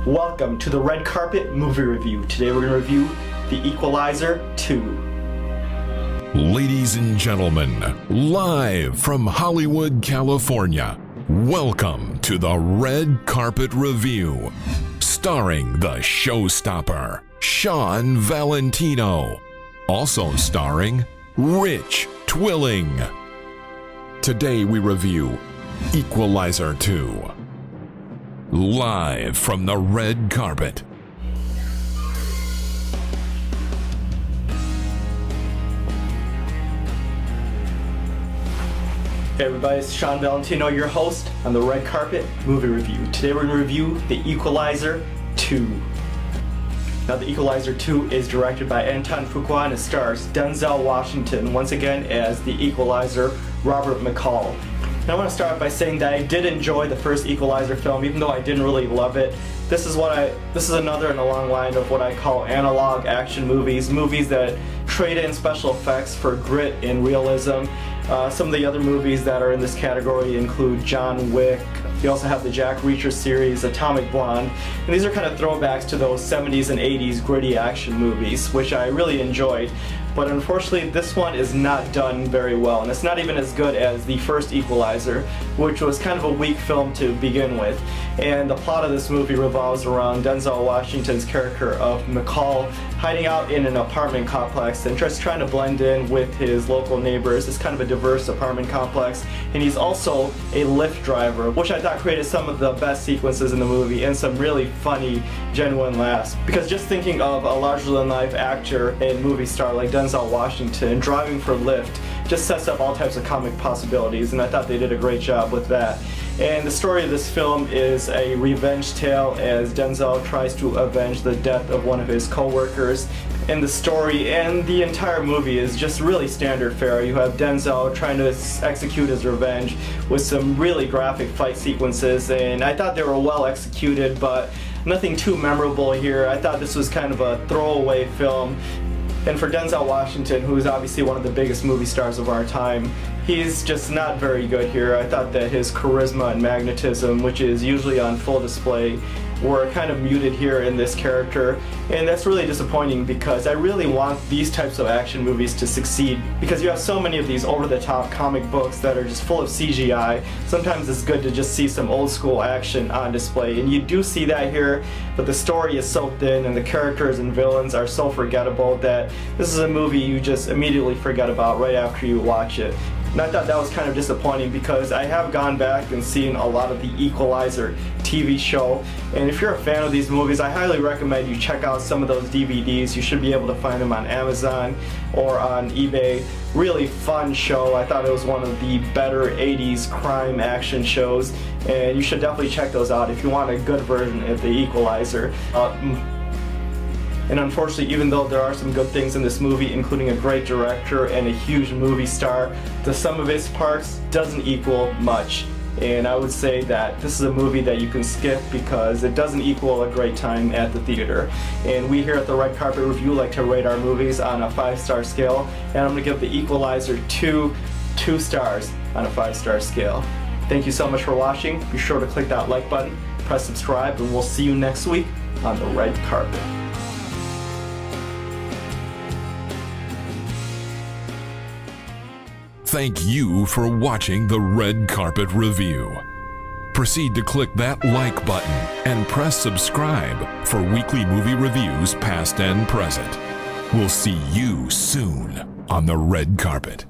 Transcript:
Welcome to the Red Carpet Movie Review. Today we're going to review The Equalizer 2. Ladies and gentlemen, live from Hollywood, California, welcome to the Red Carpet Review, starring the Showstopper, Shawn Valentino, also starring Rich Twilling. Today we review Equalizer 2. Live from the red carpet. Hey everybody, it's Shawn Valentino, your host on the Red Carpet Movie Review. Today we're going to review The Equalizer 2. Now, The Equalizer 2 is directed by Anton Fuqua and it stars Denzel Washington, once again as the Equalizer, Robert McCall. Now, I want to start by saying that I did enjoy the first Equalizer film, even though I didn't really love it. This is another in a long line of what I call analog action movies that trade in special effects for grit and realism. Some of the other movies that are in this category include John Wick. You also have the Jack Reacher series, Atomic Blonde, and these are kind of throwbacks to those 70s and 80s gritty action movies, which I really enjoyed. But unfortunately, this one is not done very well, and it's not even as good as the first Equalizer, which was kind of a weak film to begin with. And the plot of this movie revolves around Denzel Washington's character of McCall hiding out in an apartment complex and just trying to blend in with his local neighbors. It's kind of a diverse apartment complex, and he's also a Lyft driver, which I thought created some of the best sequences in the movie and some really funny, genuine laughs. Because just thinking of a larger-than-life actor and movie star like Denzel Washington driving for Lyft just sets up all types of comic possibilities, and I thought they did a great job with that. And the story of this film is a revenge tale as Denzel tries to avenge the death of one of his co-workers. And the story and the entire movie is just really standard fare. You have Denzel trying to execute his revenge with some really graphic fight sequences, and I thought they were well executed, but nothing too memorable here. I thought this was kind of a throwaway film. And for Denzel Washington, who is obviously one of the biggest movie stars of our time, he's just not very good here. I thought that his charisma and magnetism, which is usually on full display, were kind of muted here in this character, and that's really disappointing because I really want these types of action movies to succeed, because you have so many of these over-the-top comic books that are just full of CGI. Sometimes it's good to just see some old school action on display, and you do see that here, but the story is so thin and the characters and villains are so forgettable that this is a movie you just immediately forget about right after you watch it. And I thought that was kind of disappointing because I have gone back and seen a lot of the Equalizer TV show, and if you're a fan of these movies, I highly recommend you check out some of those DVDs. You should be able to find them on Amazon or on eBay. Really fun show. I thought it was one of the better 80s crime action shows, and you should definitely check those out if you want a good version of the Equalizer. And unfortunately, even though there are some good things in this movie, including a great director and a huge movie star, the sum of its parts doesn't equal much. And I would say that this is a movie that you can skip because it doesn't equal a great time at the theater. And we here at the Red Carpet Review like to rate our movies on a 5-star scale, and I'm going to give The Equalizer 2 stars on a 5-star scale. Thank you so much for watching. Be sure to click that like button, press subscribe, and we'll see you next week on the Red Carpet. Thank you for watching the Red Carpet Review. Proceed to click that like button and press subscribe for weekly movie reviews past and present. We'll see you soon on the red carpet.